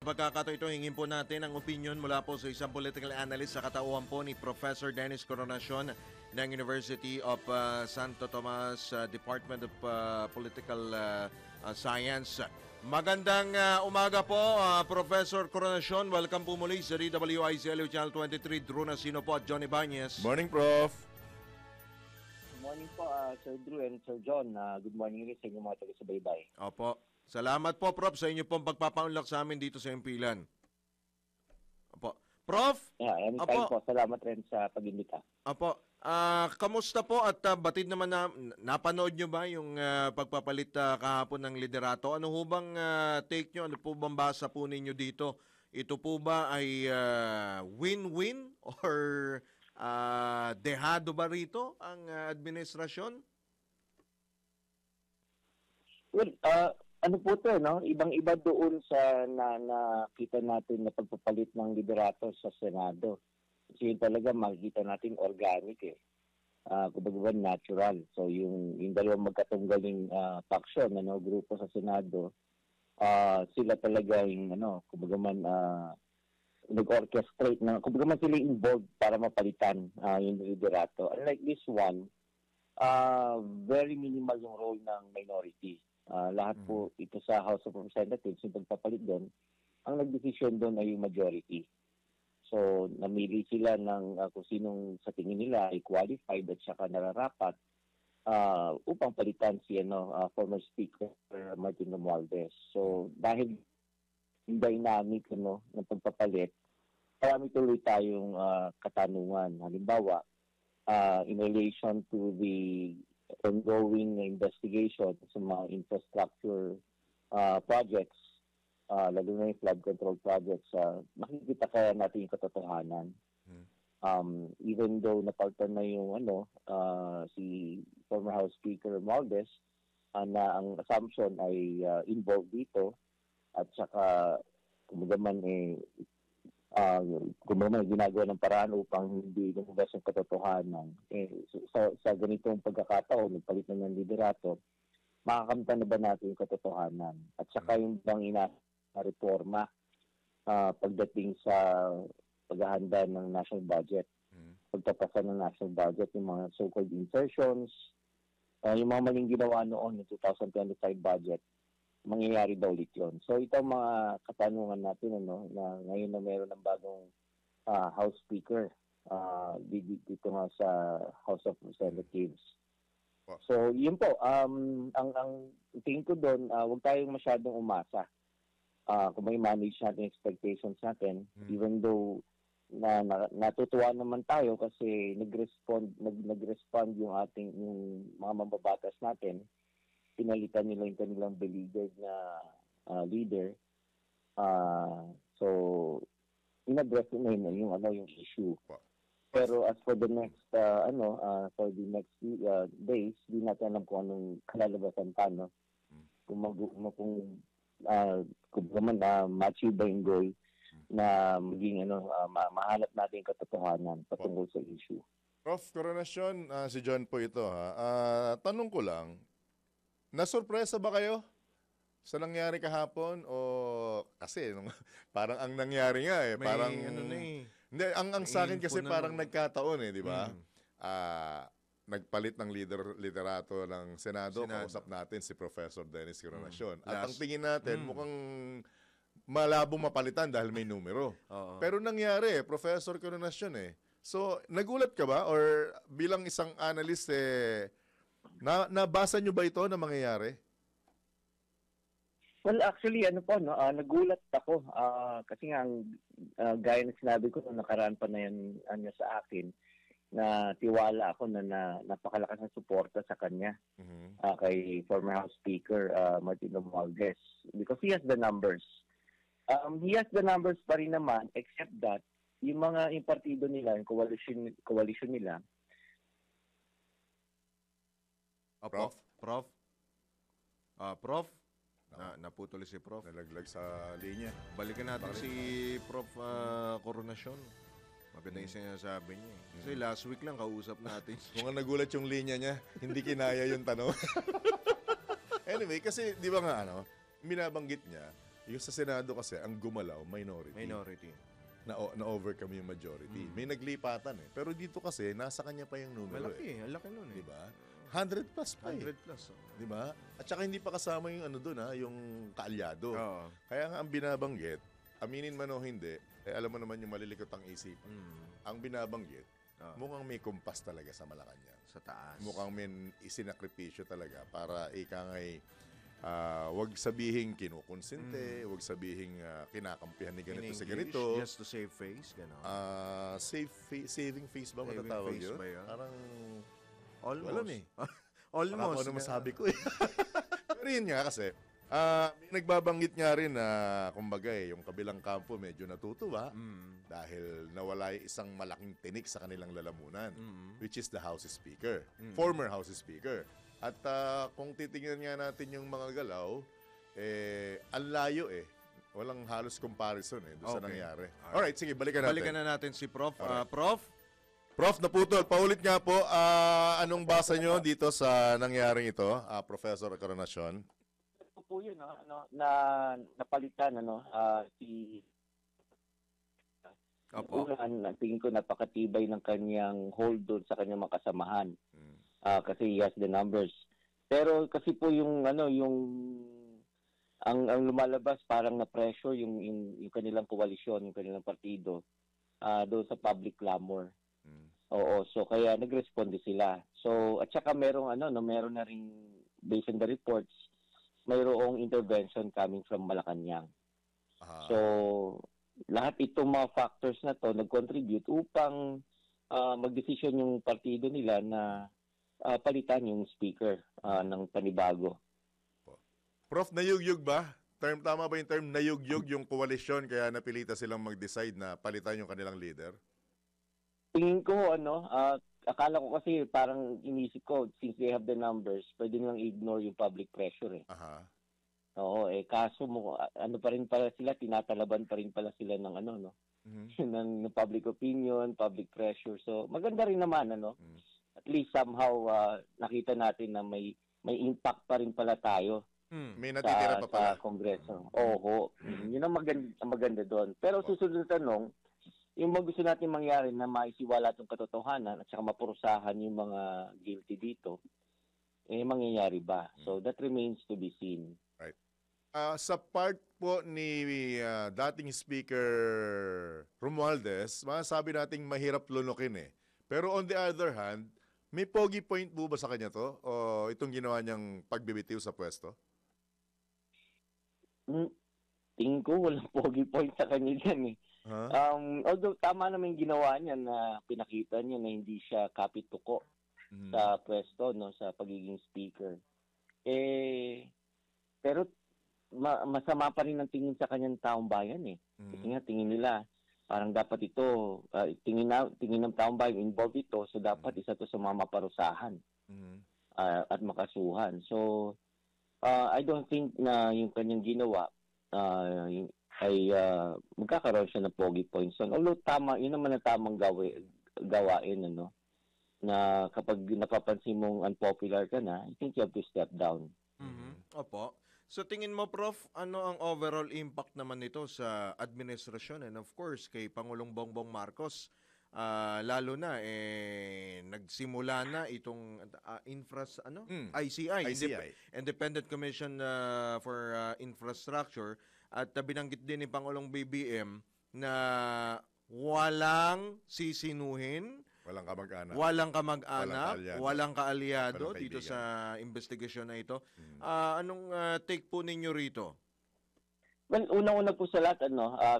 Pagkakataon ito, hingin po natin ang opinion mula po sa isang political analyst sa katauhan po ni Professor Dennis Coronacion ng University of Santo Tomas Department of Political Science. Magandang umaga po, Professor Coronacion. Welcome po muli sa DWICLU Channel 23. Drew Nasino po at Johnny Bañez. Morning, Prof. Good morning po, Sir Drew and Sir John. Good morning rin sa inyong mga taga-subaybay. Opo. Salamat po, Prof, sa inyo pong pagpapaunlak sa amin dito sa Impilan. Opo. Prof? Yeah, anytime po. Salamat rin sa pag-imbita. Opo. Kamusta po at batid naman napanood nyo ba yung pagpapalit kahapon ng liderato? Ano ho bang take nyo? Ano po bang basa po ninyo dito? Ito po ba ay win-win or dehado ba rito ang administrasyon? Well, ano po ito, no? Ibang-iba doon sa nakita natin na pagpapalit ng liderato sa Senado. Kasi yun talaga makikita natin organic eh. Kumbaga natural. So yung dalawang magkatunggaling faction, grupo sa Senado, sila talaga yung kumbaga man nag-orchestrate na, kumbaga man sila involved para mapalitan yung liderato. Unlike this one, very minimal yung role ng minority. Lahat po ito sa House of Representatives, yung pagpapalit doon, ang nagdesisyon doon ay yung majority. So, namili sila ng kung sinong sa tingin nila ay qualified at saka nararapat upang palitan si former Speaker Martin Romualdez. So, dahil yung dynamic ng pagpapalit, marami tuloy tayong katanungan. Halimbawa, in relation to the ongoing investigation sa mga infrastructure projects, lalo na yung flood control projects, makikita kaya natin yung katotohanan. Even though napaltan na yung si former House Speaker Romualdez, na ang assumption ay involved dito, at saka kumbaga man ginagawa ng paraan upang hindi lumabas yung katotohanan. Sa ganitong pagkakataon, nagpalit na ng liderato, makakamta na ba natin yung katotohanan? At saka yung bang reforma pagdating sa paghahanda ng national budget, pagtapasa ng national budget, yung mga so-called insertions, yung mga maling ginawa noon yung 2025 budget, mangyayari daw ulit yun. So ito mga katanungan natin na ngayon na meron ng bagong House Speaker dito nga sa House of Representatives. So yun po, ang tingin ko doon, huwag tayong masyadong umasa. Kung may manage natin expectations natin, even though natutuwa naman tayo kasi nag-respond yung mga mambabatas natin, pinalitan nila yung kanilang beleaguered na leader. So in-address na yung issue. Pero as for the next days, di natin alam kung anong kalalabasan pa, no? Kung ma-achieve ba yung goal na maging mahanap natin yung katotohanan patungkol sa issue. Prof. Coronacion, si John po ito tanong ko lang, nasurpresa ba kayo sa nangyari kahapon o kasi parang ang nangyari nga parang hindi ang sa akin kasi parang nagkataon di ba? Nagpalit ng liderato ng Senado, kausap natin si Professor Dennis Coronacion. At ang tingin natin mukhang malabong mapalitan dahil may numero. Pero nangyari, Professor Coronacion So, nagulat ka ba or bilang isang analyst nabasa nyo ba ito na mangyayari? Well, actually, nagulat ako. Kasi nga, gaya na sinabi ko nung nakaraan pa na yan sa akin, na tiwala ako na napakalakas ng suporta sa kanya kay former House Speaker Martin Romualdez. Because he has the numbers. He has the numbers pa rin naman, except that, yung partido nila, yung coalition nila, Prof? Prof? Naputol si Prof. Nalaglag sa linya. Balikan natin si Prof. Coronacion. Maganda yung sinasabi niya. Kasi last week lang kausap natin. Kung nagulat yung linya niya, hindi kinaya yung tanong. Anyway, kasi di ba nga binabanggit niya Yung sa Senado kasi, ang gumalaw, minority. Minority. Na-overcome yung majority. May naglipatan eh. Pero dito kasi, nasa kanya pa yung numero Malaki eh. ang laki nun eh. Di ba? 100 plus pa 100 eh. plus. Di ba? At saka hindi pa kasama yung ano doon ha, yung kaalyado. Oo. Kaya nga ang binabanggit, aminin man o hindi, alam mo naman yung malilikot ang isipan. Ang binabanggit, mukhang may kumpas talaga sa Malacanang. Sa taas. Mukhang may isinakripisyo talaga para ikangay wag sabihing kinukonsente, wag sabihing kinakampihan ni ganito sa ganito. Just to save face, gano'n. Saving face ba Saving matatawag face yun? ba yun? Parang Almost. alam eh. Almost. Ano masabi ko eh. Pero yun nga kasi, may nagbabanggit nga rin na kumbaga yung kabilang kampo medyo natutuwa dahil nawala yung isang malaking tinik sa kanilang lalamunan, which is the House Speaker, former House Speaker. At kung titingnan nga natin yung mga galaw, ang layo eh. Walang halos comparison eh doon sa nangyari. Alright, sige, balikan natin. Balikan na natin si Prof. Alright. Prof, naputol. Paulit nga po, anong basa nyo dito sa nangyaring ito, Professor Encarnacion? Ito po yun, na napalitan, si Opo. tingin ko napakatibay ng kanyang hold doon sa kanyang mga kasamahan. Kasi he has the numbers. Pero kasi po yung ang lumalabas parang na pressure yung kanilang koalisyon, yung kanilang partido doon sa public clamor. Oo, so kaya nagresponde sila. So at saka meron na ring based on the reports, mayroong intervention coming from Malacanang. So lahat itong mga factors na to nag-contribute upang magdesisyon yung partido nila na palitan yung speaker ng panibago. Prof, nayugyug ba? Tama ba yung term nayugyug yung koalisyon kaya napilita silang mag-decide na palitan yung kanilang leader? Tingin ko, akala ko kasi parang inisip ko, since they have the numbers, pwede nilang ignore yung public pressure eh. Oo, kaso mo, pa rin pala sila, tinatalaban pa rin pala sila ng ng public opinion, public pressure. So, maganda rin naman, At least somehow, nakita natin na may impact pa rin pala tayo. May natitira pa pala. Sa Kongreso. Oo. Yun ang maganda doon. Pero susunod na tanong, yung mga gusto natin mangyari na maisiwala itong katotohanan at saka mapurusahan yung mga guilty dito, mangyayari ba? So that remains to be seen. Right. Sa part po ni dating Speaker Romualdez, masasabi nating mahirap lunukin eh. Pero on the other hand, may pogi point po ba sa kanya to? O itong ginawa niyang pagbibitiw sa pwesto? Tingin ko walang pogi point sa kanya dyan eh. Although tama naman yung ginawa niya na pinakita niya na hindi siya kapituko sa pwesto, sa pagiging speaker. Pero masama pa rin ang tingin sa kanyang taong bayan eh. Kasi nga tingin nila parang dapat ito, tingin ng taong bayan involved ito, so dapat isa to sa mga maparusahan at makasuhan. So, I don't think na yung kanyang ginawa ay magkakaroon siya ng pogi points. Although yun naman ang tamang gawain, na kapag napapansin mong unpopular ka na, I think you have to step down. Opo. So tingin mo, Prof, ano ang overall impact naman nito sa administrasyon and of course kay Pangulong Bongbong Marcos? Lalo na nagsimula na itong ICI, Independent Commission for Infrastructure, at binanggit din ni Pangulong BBM na walang sisinuhin, walang kamag-anak, walang kaalyado walang dito kaibigan sa investigasyon na ito. Anong take po ninyo rito? Well, unang-una po sa lahat,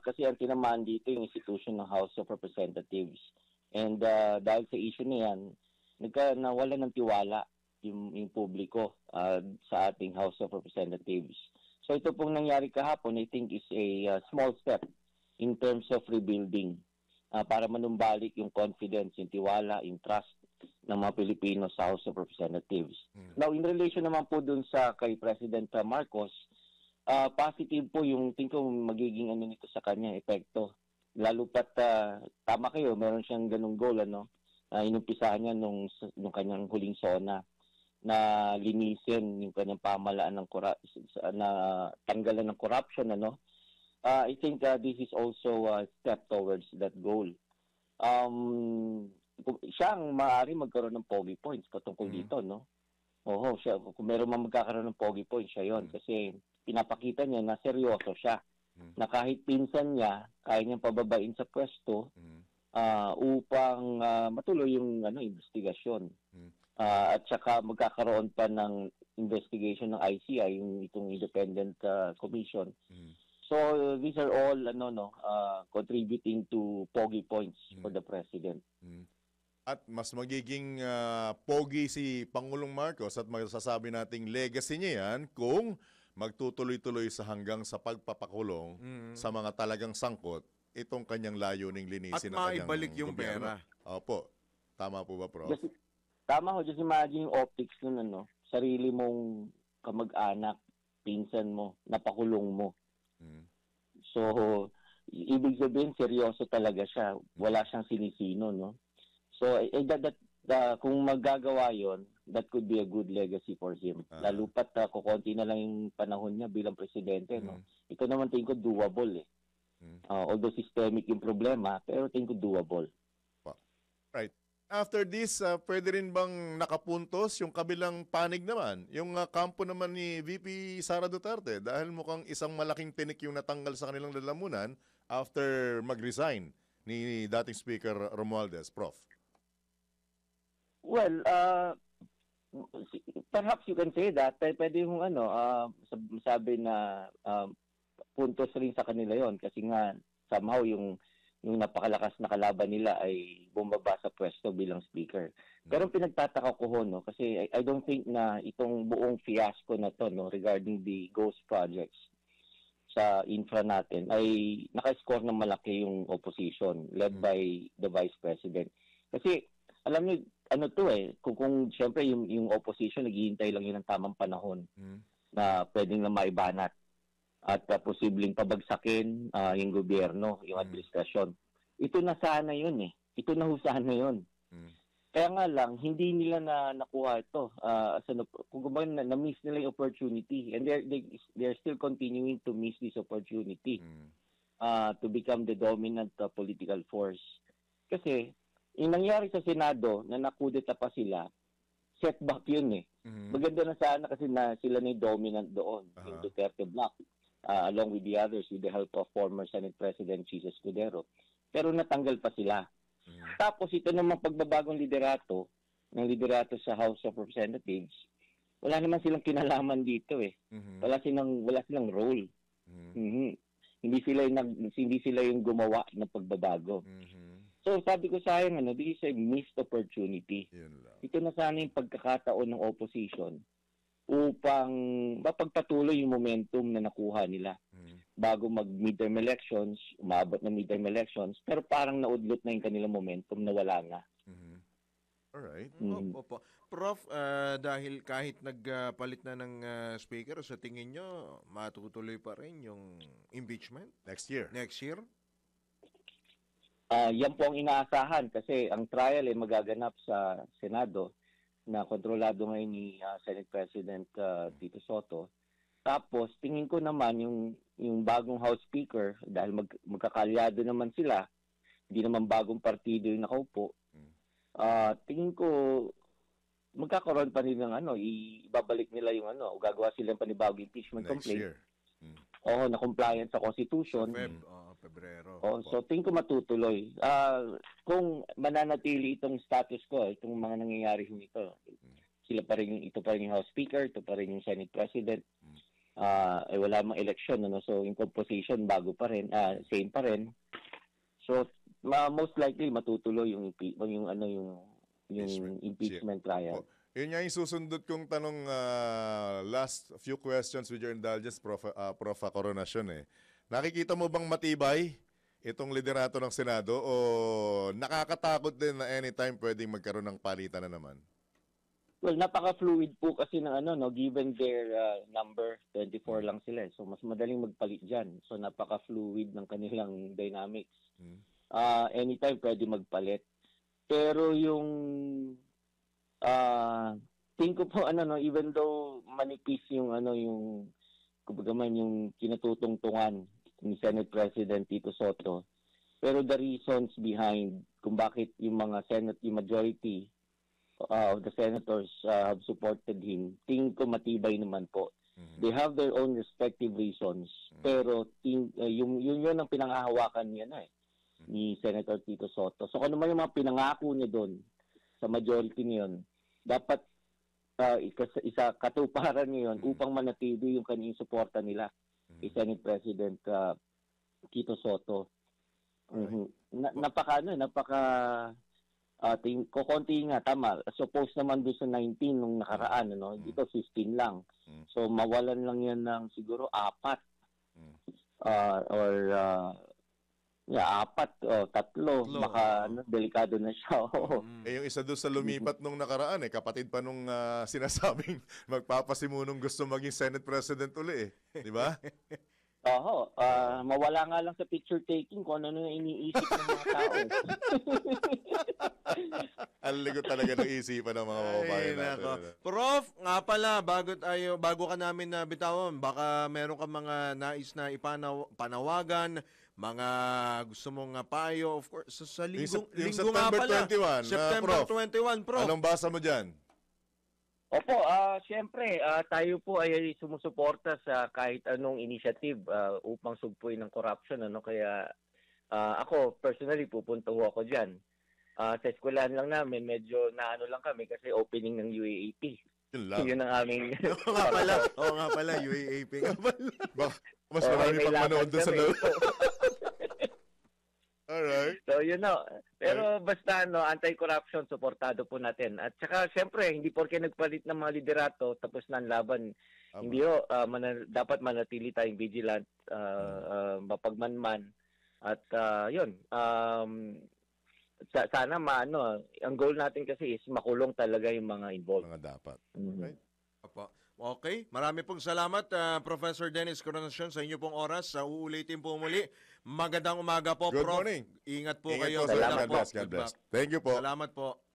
kasi ang tinamaan dito yung institution ng House of Representatives. And dahil sa issue na yan, nawala ng tiwala yung publiko sa ating House of Representatives. So ito pong nangyari kahapon, I think is a small step in terms of rebuilding para manumbalik yung confidence, yung tiwala, yung trust ng mga Pilipino sa House of Representatives. Now, in relation naman po dun sa kay President Marcos, positive po yung tingin ko magiging nito sa kanya, epekto. Lalo pat tama kayo, meron siyang ganung goal, inumpisahan niya nung kanyang huling SONA na linisin yung kanyang pamahalaan ng na tanggalan ng corruption, ano. I think this is also a step towards that goal. Siya ang maaari magkaroon ng pogi points patungkol dito, no? Oo, siya, kung meron man magkakaroon ng pogi points, siya yon. Kasi pinapakita niya na seryoso siya. Na kahit pinsan niya, kaya niyang pababain sa pwesto upang matuloy yung investigasyon. At saka magkakaroon pa ng investigation ng ICI, yung itong Independent Commission. So these are all contributing to pogi points for the president. At mas magiging pogi si Pangulong Marcos at masasabi nating legacy niya yan kung magtutuloy-tuloy sa hanggang sa pagpapakulong sa mga talagang sangkot itong kanyang layuning linisin At maibalik yung gobyerno. pera. Opo. Tama po ba, Prof? Tama ho, just imagine yung optics nun, sarili mong kamag-anak, pinsan mo, napakulong mo. So, ibig sabihin, seryoso talaga siya. Wala siyang sinisino, no? So, kung magagawa yon, that could be a good legacy for him. Lalo pat kukunti na lang yung panahon niya bilang presidente, no? Ito naman tingin ko doable, eh. Although systemic yung problema, pero tingin ko doable. Right. After this, pwede rin bang nakapuntos yung kabilang panig naman? Yung kampo naman ni VP Sara Duterte dahil mukhang isang malaking tinik yung natanggal sa kanilang lalamunan after mag-resign ni dating Speaker Romualdez, Prof. Well, perhaps you can say that. Pwede yung sabi na puntos rin sa kanila yon kasi nga somehow yung napakalakas na kalaban nila ay bumaba sa pwesto bilang speaker. Pero pinagtataka ko no kasi I don't think na itong buong fiasco na to regarding the ghost projects sa infra natin ay naka-score ng malaki yung opposition led by the Vice President. Kasi alam niyo kung syempre yung opposition naghihintay lang yun ng tamang panahon na pwedeng na maibanat at posibleng pabagsakin yung gobyerno, yung administrasyon. Ito na sana yun eh. Ito na sana yun. Kaya nga lang, hindi nila nakuha ito. Kung na-miss nila yung opportunity and they're still continuing to miss this opportunity to become the dominant political force. Kasi, yung nangyari sa Senado na nakudeta pa sila, setback yun eh. Maganda na sana kasi na sila na yung dominant doon, yung Duterte bloc. Along with the others with the help of former Senate President Jesus Escudero. Pero natanggal pa sila. Tapos ito namang pagbabagong liderato sa House of Representatives, wala naman silang kinalaman dito eh. Wala silang role. Hindi sila yung gumawa ng pagbabago. So sabi ko sayang this is a missed opportunity. Ito na sana yung pagkakataon ng opposition upang mapagpatuloy yung momentum na nakuha nila bago mag-midterm elections, umabot na midterm elections, pero parang naudlot na yung kanilang momentum na wala na. Alright. Opo. Prof, dahil kahit nagpalit na ng speaker, sa tingin nyo, matutuloy pa rin yung impeachment? Next year? Next year? Yan po ang inaasahan kasi ang trial ay magaganap sa Senado na kontrolado ngayon ni Senate President Tito Soto. Tapos tingin ko naman yung bagong House Speaker dahil magkakalyado naman sila, hindi naman bagong partido yung nakaupo. Tingin ko magkakaroon pa rin ng ibabalik nila yung gagawa sila ng panibagong impeachment complaint. Next year. Na compliance sa Constitution. Pebrero. So tingin ko matutuloy. Kung mananatili itong status quo, itong mga nangyayari ito, ito pa rin yung House Speaker, ito pa rin yung Senate President, wala mang election, so yung composition bago pa rin, same pa rin. So most likely matutuloy yung impeachment trial. Yun nga yung susundot kong tanong, last few questions with your indulgence, Prof. Coronation eh. Nakikita mo bang matibay itong liderato ng Senado o nakakatakot din na anytime pwedeng magkaroon ng palitan na naman? Well, napaka-fluid po kasi ng given their number, 24 lang sila. So mas madaling magpalit diyan. So napaka-fluid ng kanilang dynamics. Anytime pwede magpalit. Pero yung tingin ko po ano no, even though manipis yung ano yung kumbaga man yung kinatutungtungan ni Senate President Tito Soto, pero the reasons behind kung bakit yung mga yung majority of the senators have supported him, tingin ko matibay naman po. They have their own respective reasons, pero yung yun ang pinanghahawakan niya na ni Senator Tito Soto. So kung ano man yung mga pinangako niya doon sa majority niyon, dapat isa katuparan niya yun upang manatili yung kanyang suporta nila kay Senate President Tito Soto. Napaka konti nga, tama. Suppose naman doon sa 19 nung nakaraan, ano, dito 15 lang. So, mawalan lang yan ng siguro 4. Apat o 3. Baka delikado na siya. Yung isa doon sa lumipat nung nakaraan, kapatid pa nung sinasabing magpapasimunong gusto maging Senate President uli Di ba? Oo. Mawala nga lang sa picture taking kung ano yung iniisip ng mga tao. Ang ligot talaga ng isipan ng mga kababayan natin. Prof, nga pala, bago ka namin bitawan, baka meron ka mga nais na panawagan, mga gusto mong payo, of course, sa linggo nga September pala. 21, September Prof. 21, Prof. Anong basa mo dyan? Opo, siyempre, tayo po ay sumusuporta sa kahit anong initiative upang sugpuin ng corruption. Ano? Kaya ako, personally, pupunta ho ako dyan. Sa eskwelahan lang namin, medyo naano lang kami kasi opening ng UAAP. Yun lang. Yun ang aming... Oo nga pala, UAAP nga pala. Mas marami pang manood doon sa loob. Alright. So, Pero basta, anti-corruption, suportado po natin. At saka, siyempre, hindi porke nagpalit ng mga liderato, tapos na ang laban. Hindi dapat manatili tayong vigilant, mapagmanman. At, sana ang goal natin kasi is makulong talaga yung mga involved. Mga dapat. Right? Opo. Okay, marami pong salamat Professor Dennis Coronacion sa inyo pong oras. Uulitin po muli. Magandang umaga po, Good Prof. morning. Ingat po Ingat kayo. po, Salamat God bless. Good luck. Thank you po. Salamat po.